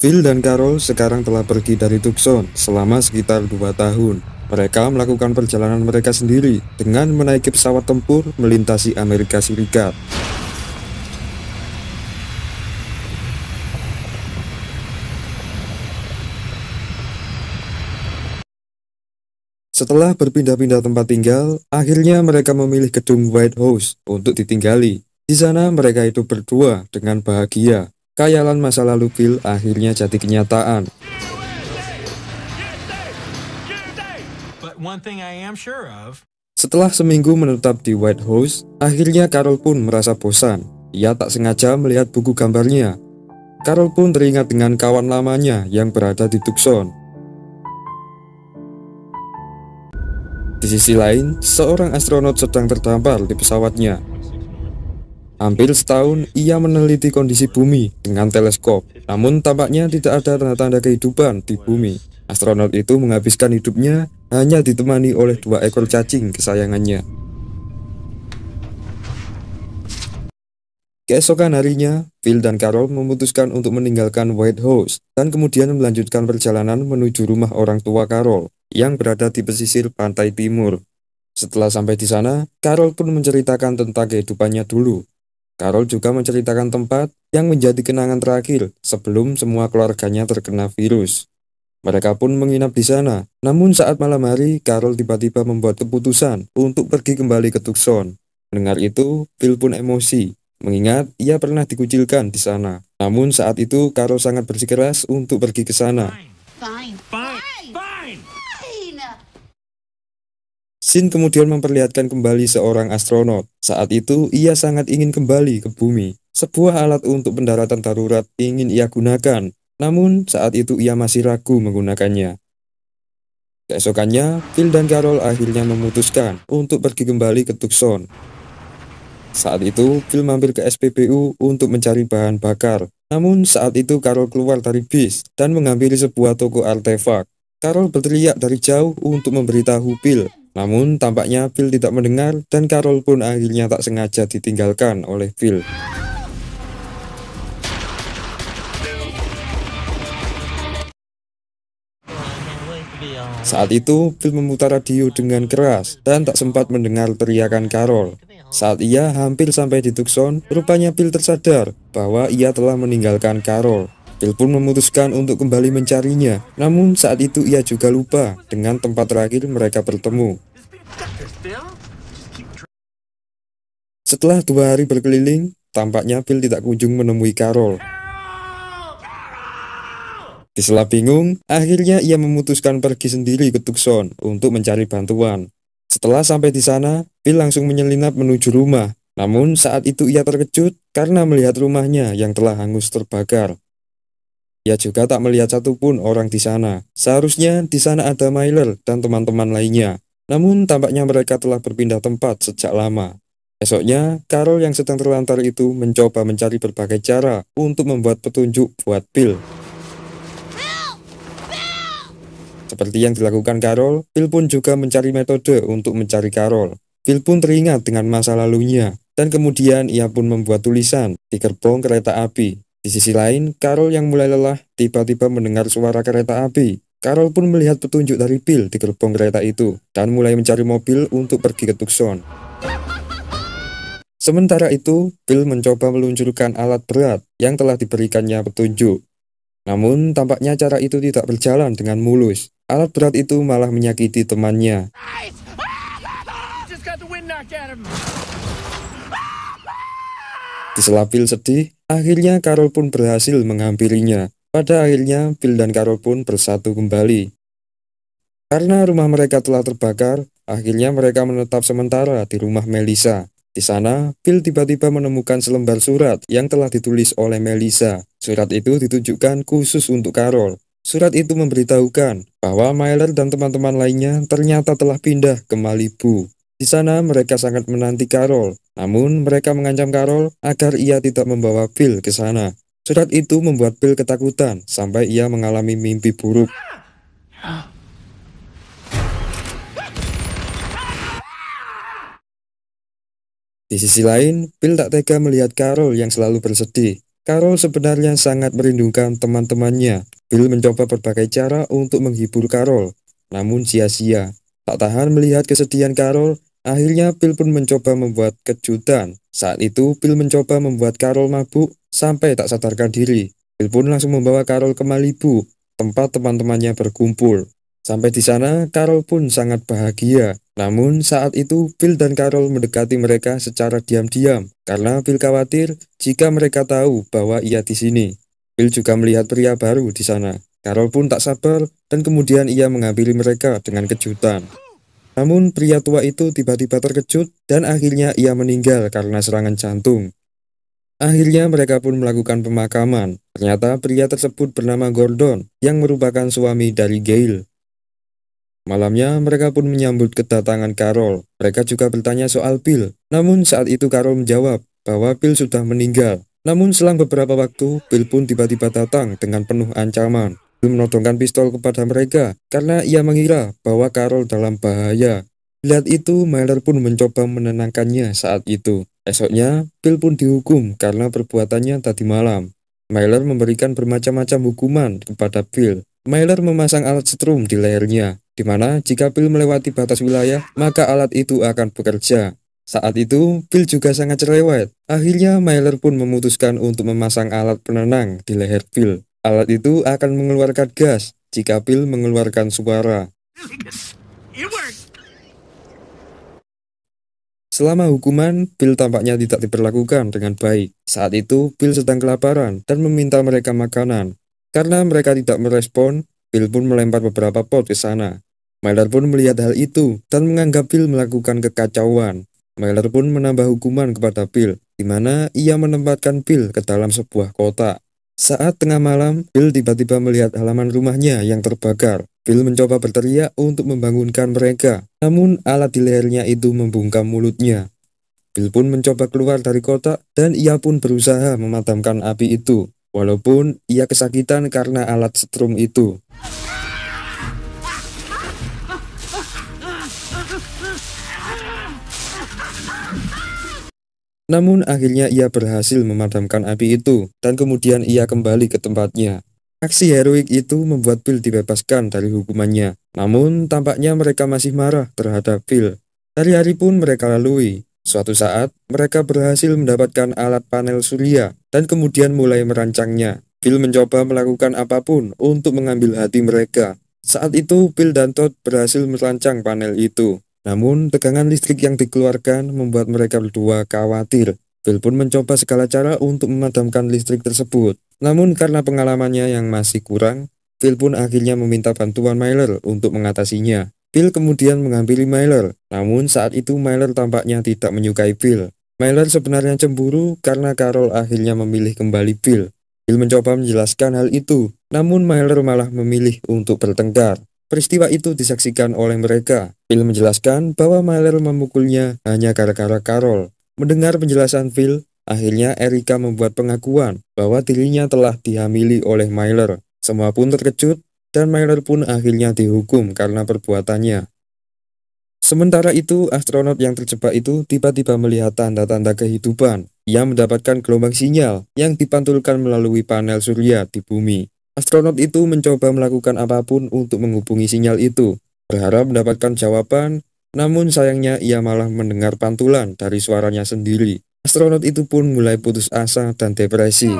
Phil dan Carol sekarang telah pergi dari Tucson selama sekitar 2 tahun. Mereka melakukan perjalanan mereka sendiri dengan menaiki pesawat tempur melintasi Amerika Serikat. Setelah berpindah-pindah tempat tinggal, akhirnya mereka memilih gedung White House untuk ditinggali. Di sana mereka hidup berdua dengan bahagia. Khayalan masa lalu Phil akhirnya jadi kenyataan. Setelah seminggu menetap di White House, akhirnya Carol pun merasa bosan. Ia tak sengaja melihat buku gambarnya. Carol pun teringat dengan kawan lamanya yang berada di Tucson. Di sisi lain, seorang astronot sedang terdampar di pesawatnya. Hampir setahun ia meneliti kondisi bumi dengan teleskop, namun tampaknya tidak ada tanda-tanda kehidupan di bumi. Astronot itu menghabiskan hidupnya hanya ditemani oleh 2 ekor cacing kesayangannya. Keesokan harinya, Phil dan Carol memutuskan untuk meninggalkan White House dan kemudian melanjutkan perjalanan menuju rumah orang tua Carol yang berada di pesisir pantai timur. Setelah sampai di sana, Carol pun menceritakan tentang kehidupannya dulu. Carol juga menceritakan tempat yang menjadi kenangan terakhir sebelum semua keluarganya terkena virus. Mereka pun menginap di sana. Namun saat malam hari, Carol tiba-tiba membuat keputusan untuk pergi kembali ke Tucson. Mendengar itu, Phil pun emosi, mengingat ia pernah dikucilkan di sana. Namun saat itu, Carol sangat bersikeras untuk pergi ke sana. Scene kemudian memperlihatkan kembali seorang astronot. Saat itu, ia sangat ingin kembali ke bumi. Sebuah alat untuk pendaratan darurat ingin ia gunakan. Namun, saat itu ia masih ragu menggunakannya. Keesokannya, Phil dan Carol akhirnya memutuskan untuk pergi kembali ke Tucson. Saat itu, Phil mampir ke SPBU untuk mencari bahan bakar. Namun, saat itu Carol keluar dari bis dan menghampiri sebuah toko artefak. Carol berteriak dari jauh untuk memberitahu Phil. Namun tampaknya Phil tidak mendengar dan Carol pun akhirnya tak sengaja ditinggalkan oleh Phil. Saat itu Phil memutar radio dengan keras dan tak sempat mendengar teriakan Carol. Saat ia hampir sampai di Tucson, rupanya Phil tersadar bahwa ia telah meninggalkan Carol. Phil pun memutuskan untuk kembali mencarinya, namun saat itu ia juga lupa dengan tempat terakhir mereka bertemu. Setelah 2 hari berkeliling, tampaknya Phil tidak kunjung menemui Carol. Di sela bingung, akhirnya ia memutuskan pergi sendiri ke Tucson untuk mencari bantuan. Setelah sampai di sana, Phil langsung menyelinap menuju rumah. Namun saat itu ia terkejut karena melihat rumahnya yang telah hangus terbakar. Ia juga tak melihat satupun orang di sana. Seharusnya di sana ada Myler dan teman-teman lainnya. Namun tampaknya mereka telah berpindah tempat sejak lama. Esoknya, Carol yang sedang terlantar itu mencoba mencari berbagai cara untuk membuat petunjuk buat Phil. Seperti yang dilakukan Carol, Phil pun juga mencari metode untuk mencari Carol. Phil pun teringat dengan masa lalunya, dan kemudian ia pun membuat tulisan di gerbong kereta api. Di sisi lain, Carol yang mulai lelah tiba-tiba mendengar suara kereta api. Carol pun melihat petunjuk dari Phil di gerbong kereta itu dan mulai mencari mobil untuk pergi ke Tucson. Sementara itu, Phil mencoba meluncurkan alat berat yang telah diberikannya petunjuk. Namun, tampaknya cara itu tidak berjalan dengan mulus. Alat berat itu malah menyakiti temannya. Di sela Phil sedih, akhirnya Carol pun berhasil menghampirinya. Pada akhirnya, Phil dan Carol pun bersatu kembali. Karena rumah mereka telah terbakar, akhirnya mereka menetap sementara di rumah Melissa. Di sana, Phil tiba-tiba menemukan selembar surat yang telah ditulis oleh Melissa. Surat itu ditujukan khusus untuk Carol. Surat itu memberitahukan bahwa Myler dan teman-teman lainnya ternyata telah pindah ke Malibu. Di Di sana mereka sangat menanti Carol, namun mereka mengancam Carol agar ia tidak membawa Phil ke sana. Surat itu membuat Phil ketakutan sampai ia mengalami mimpi buruk. Di sisi lain, Phil tak tega melihat Carol yang selalu bersedih. Carol sebenarnya sangat merindukan teman-temannya. Phil mencoba berbagai cara untuk menghibur Carol, namun sia-sia. Tak tahan melihat kesedihan Carol, akhirnya Phil pun mencoba membuat kejutan. Saat itu, Phil mencoba membuat Carol mabuk sampai tak sadarkan diri. Phil pun langsung membawa Carol ke Malibu, tempat teman-temannya berkumpul. Sampai di sana, Carol pun sangat bahagia. Namun saat itu, Phil dan Carol mendekati mereka secara diam-diam karena Phil khawatir jika mereka tahu bahwa ia di sini. Phil juga melihat pria baru di sana. Carol pun tak sabar dan kemudian ia menghampiri mereka dengan kejutan. Namun pria tua itu tiba-tiba terkejut dan akhirnya ia meninggal karena serangan jantung. Akhirnya mereka pun melakukan pemakaman. Ternyata pria tersebut bernama Gordon yang merupakan suami dari Gail. Malamnya mereka pun menyambut kedatangan Carol. Mereka juga bertanya soal Phil. Namun saat itu Carol menjawab bahwa Phil sudah meninggal. Namun selang beberapa waktu, Phil pun tiba-tiba datang dengan penuh ancaman. Phil menodongkan pistol kepada mereka karena ia mengira bahwa Carol dalam bahaya. Lihat itu, Myler pun mencoba menenangkannya saat itu. Esoknya, Phil pun dihukum karena perbuatannya tadi malam. Myler memberikan bermacam-macam hukuman kepada Phil. Myler memasang alat setrum di lehernya, di mana jika Phil melewati batas wilayah, maka alat itu akan bekerja. Saat itu, Phil juga sangat cerewet. Akhirnya, Myler pun memutuskan untuk memasang alat penenang di leher Phil. Alat itu akan mengeluarkan gas jika Phil mengeluarkan suara. Selama hukuman, Phil tampaknya tidak diperlakukan dengan baik. Saat itu, Phil sedang kelaparan dan meminta mereka makanan. Karena mereka tidak merespon, Phil pun melempar beberapa pot ke sana. Myler pun melihat hal itu dan menganggap Phil melakukan kekacauan. Myler pun menambah hukuman kepada Phil, di mana ia menempatkan Phil ke dalam sebuah kotak. Saat tengah malam, Phil tiba-tiba melihat halaman rumahnya yang terbakar. Phil mencoba berteriak untuk membangunkan mereka, namun alat di lehernya itu membungkam mulutnya. Phil pun mencoba keluar dari kotak dan ia pun berusaha memadamkan api itu. Walaupun ia kesakitan karena alat setrum itu. Namun akhirnya ia berhasil memadamkan api itu dan kemudian ia kembali ke tempatnya. Aksi heroik itu membuat Phil dibebaskan dari hukumannya. Namun tampaknya mereka masih marah terhadap Phil. Hari-hari pun mereka lalui. Suatu saat, mereka berhasil mendapatkan alat panel surya dan kemudian mulai merancangnya. Phil mencoba melakukan apapun untuk mengambil hati mereka. Saat itu, Phil dan Todd berhasil merancang panel itu. Namun, tegangan listrik yang dikeluarkan membuat mereka berdua khawatir. Phil pun mencoba segala cara untuk memadamkan listrik tersebut. Namun, karena pengalamannya yang masih kurang, Phil pun akhirnya meminta bantuan Myler untuk mengatasinya. Phil kemudian menghampiri Myler, namun saat itu Myler tampaknya tidak menyukai Phil. Myler sebenarnya cemburu karena Carol akhirnya memilih kembali Phil. Phil mencoba menjelaskan hal itu, namun Myler malah memilih untuk bertengkar. Peristiwa itu disaksikan oleh mereka. Phil menjelaskan bahwa Myler memukulnya hanya gara-gara Carol. Mendengar penjelasan Phil, akhirnya Erica membuat pengakuan bahwa dirinya telah dihamili oleh Myler. Semua pun terkejut dan Myler pun akhirnya dihukum karena perbuatannya. Sementara itu, astronot yang terjebak itu tiba-tiba melihat tanda-tanda kehidupan. Ia mendapatkan gelombang sinyal yang dipantulkan melalui panel surya di bumi. Astronot itu mencoba melakukan apapun untuk menghubungi sinyal itu, berharap mendapatkan jawaban, namun sayangnya ia malah mendengar pantulan dari suaranya sendiri. Astronot itu pun mulai putus asa dan depresi.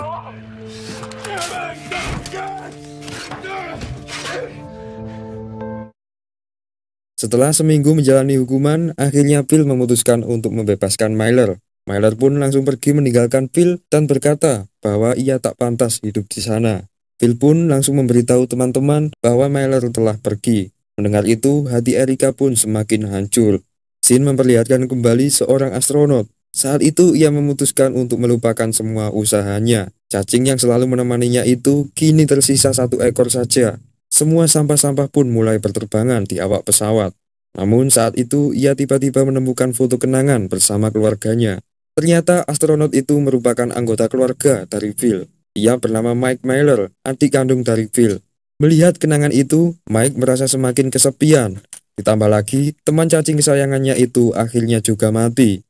Setelah seminggu menjalani hukuman, akhirnya Phil memutuskan untuk membebaskan Myler. Myler pun langsung pergi meninggalkan Phil dan berkata bahwa ia tak pantas hidup di sana. Phil pun langsung memberitahu teman-teman bahwa Myler telah pergi. Mendengar itu, hati Erica pun semakin hancur. Scene memperlihatkan kembali seorang astronot. Saat itu ia memutuskan untuk melupakan semua usahanya. Cacing yang selalu menemaninya itu kini tersisa 1 ekor saja. Semua sampah-sampah pun mulai berterbangan di awak pesawat. Namun saat itu ia tiba-tiba menemukan foto kenangan bersama keluarganya. Ternyata astronot itu merupakan anggota keluarga dari Phil. Ia bernama Mike Miller, adik kandung dari Phil. Melihat kenangan itu, Mike merasa semakin kesepian. Ditambah lagi, teman cacing kesayangannya itu akhirnya juga mati.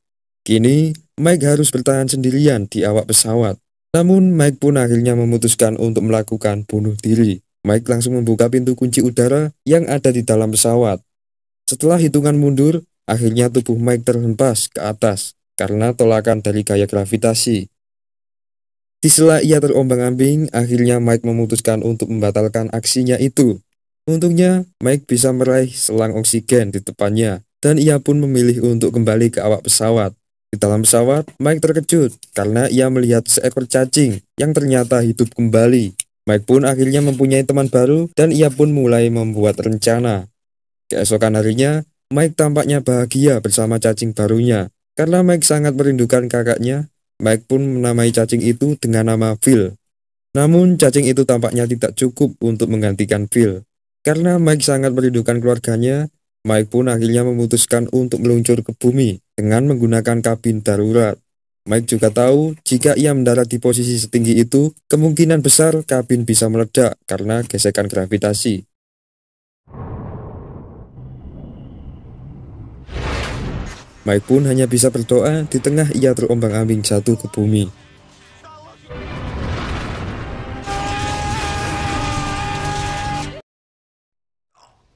Kini, Mike harus bertahan sendirian di awak pesawat. Namun, Mike pun akhirnya memutuskan untuk melakukan bunuh diri. Mike langsung membuka pintu kunci udara yang ada di dalam pesawat. Setelah hitungan mundur, akhirnya tubuh Mike terhempas ke atas karena tolakan dari gaya gravitasi. Di sela ia terombang-ambing, akhirnya Mike memutuskan untuk membatalkan aksinya itu. Untungnya, Mike bisa meraih selang oksigen di depannya, dan ia pun memilih untuk kembali ke awak pesawat. Di dalam pesawat, Mike terkejut karena ia melihat seekor cacing yang ternyata hidup kembali. Mike pun akhirnya mempunyai teman baru, dan ia pun mulai membuat rencana. Keesokan harinya, Mike tampaknya bahagia bersama cacing barunya. Karena Mike sangat merindukan kakaknya, Mike pun menamai cacing itu dengan nama Phil. Namun cacing itu tampaknya tidak cukup untuk menggantikan Phil. Karena Mike sangat merindukan keluarganya, Mike pun akhirnya memutuskan untuk meluncur ke bumi dengan menggunakan kabin darurat. Mike juga tahu jika ia mendarat di posisi setinggi itu, kemungkinan besar kabin bisa meledak karena gesekan gravitasi. Mike pun hanya bisa berdoa di tengah ia terombang-ambing jatuh ke bumi.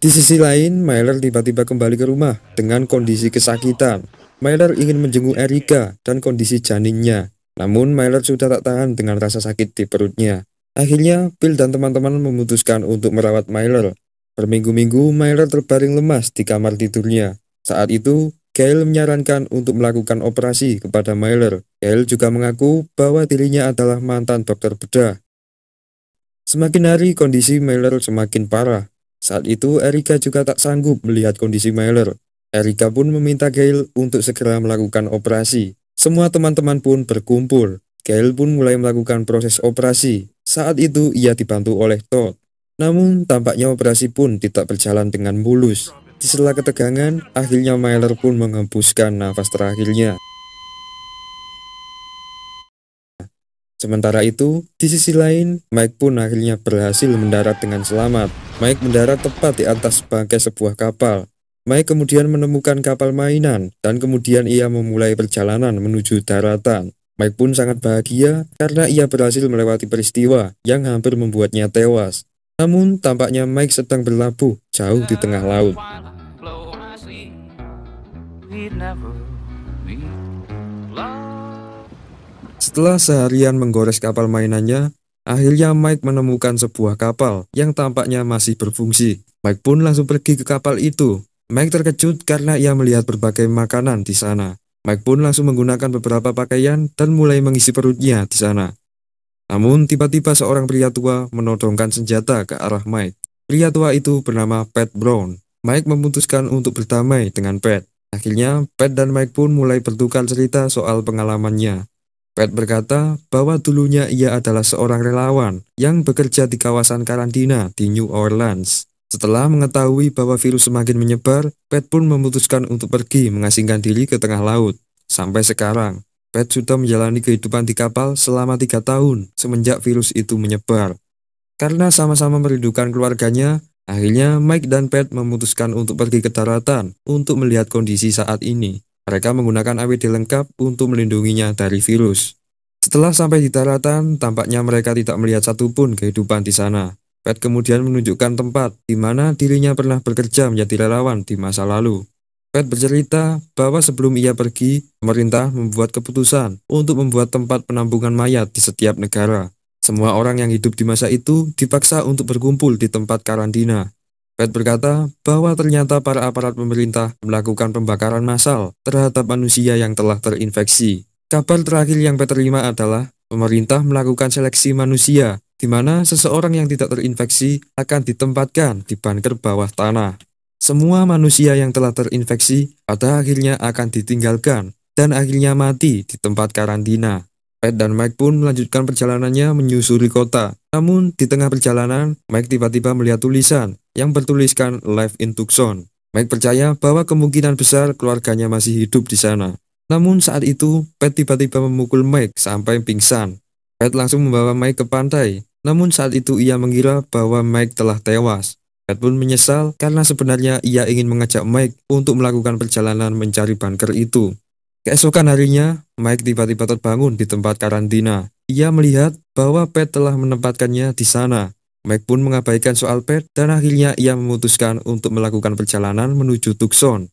Di sisi lain, Myler tiba-tiba kembali ke rumah dengan kondisi kesakitan. Myler ingin menjenguk Erica dan kondisi janinnya. Namun Myler sudah tak tahan dengan rasa sakit di perutnya. Akhirnya, Phil dan teman-teman memutuskan untuk merawat Myler. Berminggu-minggu, Myler terbaring lemas di kamar tidurnya. Saat itu, Gail menyarankan untuk melakukan operasi kepada Myler. Gail juga mengaku bahwa dirinya adalah mantan dokter bedah. Semakin hari kondisi Myler semakin parah. Saat itu Erica juga tak sanggup melihat kondisi Myler. Erica pun meminta Gail untuk segera melakukan operasi. Semua teman-teman pun berkumpul. Gail pun mulai melakukan proses operasi. Saat itu ia dibantu oleh Todd. Namun tampaknya operasi pun tidak berjalan dengan mulus. Di sela ketegangan, akhirnya Myler pun menghembuskan nafas terakhirnya. Sementara itu, di sisi lain, Mike pun akhirnya berhasil mendarat dengan selamat. Mike mendarat tepat di atas bangkai sebuah kapal. Mike kemudian menemukan kapal mainan, dan kemudian ia memulai perjalanan menuju daratan. Mike pun sangat bahagia karena ia berhasil melewati peristiwa yang hampir membuatnya tewas. Namun, tampaknya Mike sedang berlabuh jauh di tengah laut. Setelah seharian menggores kapal mainannya, akhirnya Mike menemukan sebuah kapal yang tampaknya masih berfungsi. Mike pun langsung pergi ke kapal itu. Mike terkejut karena ia melihat berbagai makanan di sana. Mike pun langsung menggunakan beberapa pakaian dan mulai mengisi perutnya di sana. Namun tiba-tiba seorang pria tua menodongkan senjata ke arah Mike. Pria tua itu bernama Pat Brown. Mike memutuskan untuk berdamai dengan Pat. Akhirnya Pat dan Mike pun mulai bertukar cerita soal pengalamannya. Pat berkata bahwa dulunya ia adalah seorang relawan yang bekerja di kawasan karantina di New Orleans. Setelah mengetahui bahwa virus semakin menyebar, Pat pun memutuskan untuk pergi mengasingkan diri ke tengah laut. Sampai sekarang, Pat sudah menjalani kehidupan di kapal selama 3 tahun semenjak virus itu menyebar. Karena sama-sama merindukan keluarganya, akhirnya Mike dan Pat memutuskan untuk pergi ke daratan untuk melihat kondisi saat ini. Mereka menggunakan APD lengkap untuk melindunginya dari virus. Setelah sampai di daratan, tampaknya mereka tidak melihat satupun kehidupan di sana. Pat kemudian menunjukkan tempat di mana dirinya pernah bekerja menjadi relawan di masa lalu. Pat bercerita bahwa sebelum ia pergi, pemerintah membuat keputusan untuk membuat tempat penampungan mayat di setiap negara. Semua orang yang hidup di masa itu dipaksa untuk berkumpul di tempat karantina. Pat berkata bahwa ternyata para aparat pemerintah melakukan pembakaran massal terhadap manusia yang telah terinfeksi. Kabar terakhir yang Pat terima adalah pemerintah melakukan seleksi manusia, di mana seseorang yang tidak terinfeksi akan ditempatkan di bunker bawah tanah. Semua manusia yang telah terinfeksi pada akhirnya akan ditinggalkan dan akhirnya mati di tempat karantina. Pat dan Mike pun melanjutkan perjalanannya menyusuri kota. Namun di tengah perjalanan, Mike tiba-tiba melihat tulisan yang bertuliskan Live in Tucson. Mike percaya bahwa kemungkinan besar keluarganya masih hidup di sana. Namun saat itu, Pat tiba-tiba memukul Mike sampai pingsan. Pat langsung membawa Mike ke pantai. Namun saat itu ia mengira bahwa Mike telah tewas. Pat pun menyesal karena sebenarnya ia ingin mengajak Mike untuk melakukan perjalanan mencari bunker itu. Keesokan harinya, Mike tiba-tiba terbangun di tempat karantina. Ia melihat bahwa Pat telah menempatkannya di sana. Mike pun mengabaikan soal Pat dan akhirnya ia memutuskan untuk melakukan perjalanan menuju Tucson.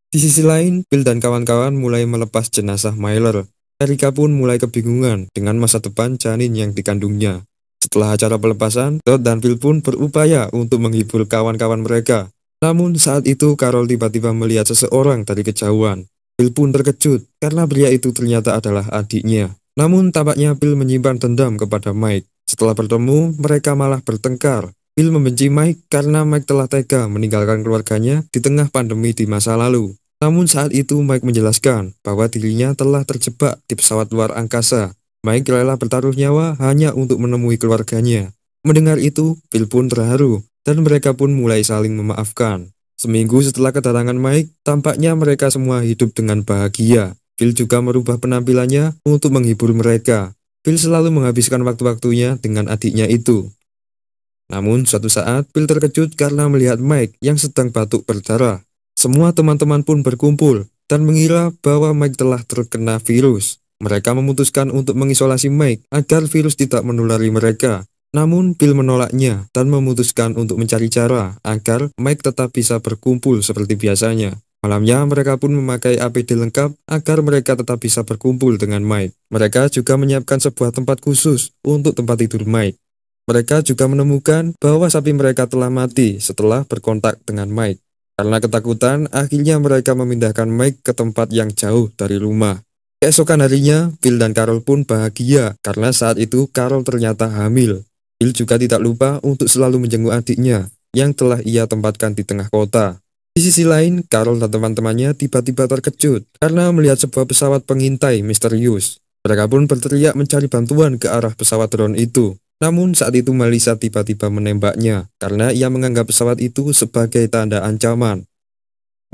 Di sisi lain, Phil dan kawan-kawan mulai melepas jenazah Myler. Erika pun mulai kebingungan dengan masa depan janin yang dikandungnya. Setelah acara pelepasan, Todd dan Phil pun berupaya untuk menghibur kawan-kawan mereka. Namun saat itu Carol tiba-tiba melihat seseorang dari kejauhan. Phil pun terkejut karena pria itu ternyata adalah adiknya. Namun tampaknya Phil menyimpan dendam kepada Mike. Setelah bertemu, mereka malah bertengkar. Phil membenci Mike karena Mike telah tega meninggalkan keluarganya di tengah pandemi di masa lalu. Namun saat itu Mike menjelaskan bahwa dirinya telah terjebak di pesawat luar angkasa. Mike rela bertaruh nyawa hanya untuk menemui keluarganya. Mendengar itu, Phil pun terharu dan mereka pun mulai saling memaafkan. Seminggu setelah kedatangan Mike, tampaknya mereka semua hidup dengan bahagia. Phil juga merubah penampilannya untuk menghibur mereka. Phil selalu menghabiskan waktu-waktunya dengan adiknya itu. Namun suatu saat, Phil terkejut karena melihat Mike yang sedang batuk berdarah. Semua teman-teman pun berkumpul dan mengira bahwa Mike telah terkena virus. Mereka memutuskan untuk mengisolasi Mike agar virus tidak menulari mereka. Namun Phil menolaknya dan memutuskan untuk mencari cara agar Mike tetap bisa berkumpul seperti biasanya. Malamnya mereka pun memakai APD lengkap agar mereka tetap bisa berkumpul dengan Mike. Mereka juga menyiapkan sebuah tempat khusus untuk tempat tidur Mike. Mereka juga menemukan bahwa sapi mereka telah mati setelah berkontak dengan Mike. Karena ketakutan, akhirnya mereka memindahkan Mike ke tempat yang jauh dari rumah. Keesokan harinya, Phil dan Carol pun bahagia karena saat itu Carol ternyata hamil. Phil juga tidak lupa untuk selalu menjenguk adiknya yang telah ia tempatkan di tengah kota. Di sisi lain, Carol dan teman-temannya tiba-tiba terkejut karena melihat sebuah pesawat pengintai misterius. Mereka pun berteriak mencari bantuan ke arah pesawat drone itu. Namun saat itu Melissa tiba-tiba menembaknya karena ia menganggap pesawat itu sebagai tanda ancaman.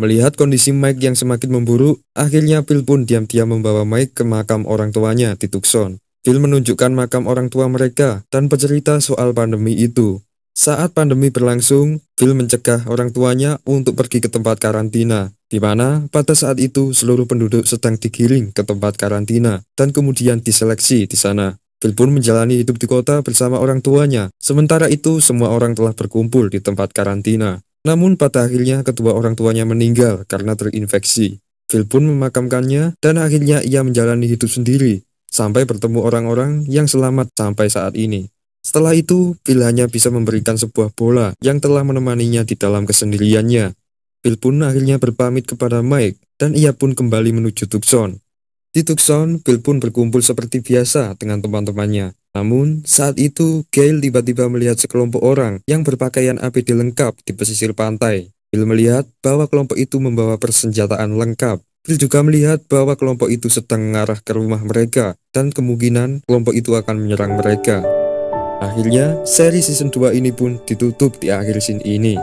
Melihat kondisi Mike yang semakin memburuk, akhirnya Phil pun diam-diam membawa Mike ke makam orang tuanya di Tucson. Phil menunjukkan makam orang tua mereka dan bercerita soal pandemi itu. Saat pandemi berlangsung, Phil mencegah orang tuanya untuk pergi ke tempat karantina, di mana pada saat itu seluruh penduduk sedang digiring ke tempat karantina dan kemudian diseleksi di sana. Phil pun menjalani hidup di kota bersama orang tuanya, sementara itu semua orang telah berkumpul di tempat karantina. Namun pada akhirnya kedua orang tuanya meninggal karena terinfeksi. Phil pun memakamkannya dan akhirnya ia menjalani hidup sendiri, sampai bertemu orang-orang yang selamat sampai saat ini. Setelah itu, Phil hanya bisa memberikan sebuah bola yang telah menemaninya di dalam kesendiriannya. Phil pun akhirnya berpamit kepada Mike, dan ia pun kembali menuju Tucson. Di Tucson, Phil pun berkumpul seperti biasa dengan teman-temannya. Namun, saat itu, Gail tiba-tiba melihat sekelompok orang yang berpakaian APD lengkap di pesisir pantai. Phil melihat bahwa kelompok itu membawa persenjataan lengkap. Phil juga melihat bahwa kelompok itu sedang mengarah ke rumah mereka, dan kemungkinan kelompok itu akan menyerang mereka. Akhirnya, seri season 2 ini pun ditutup di akhir scene ini.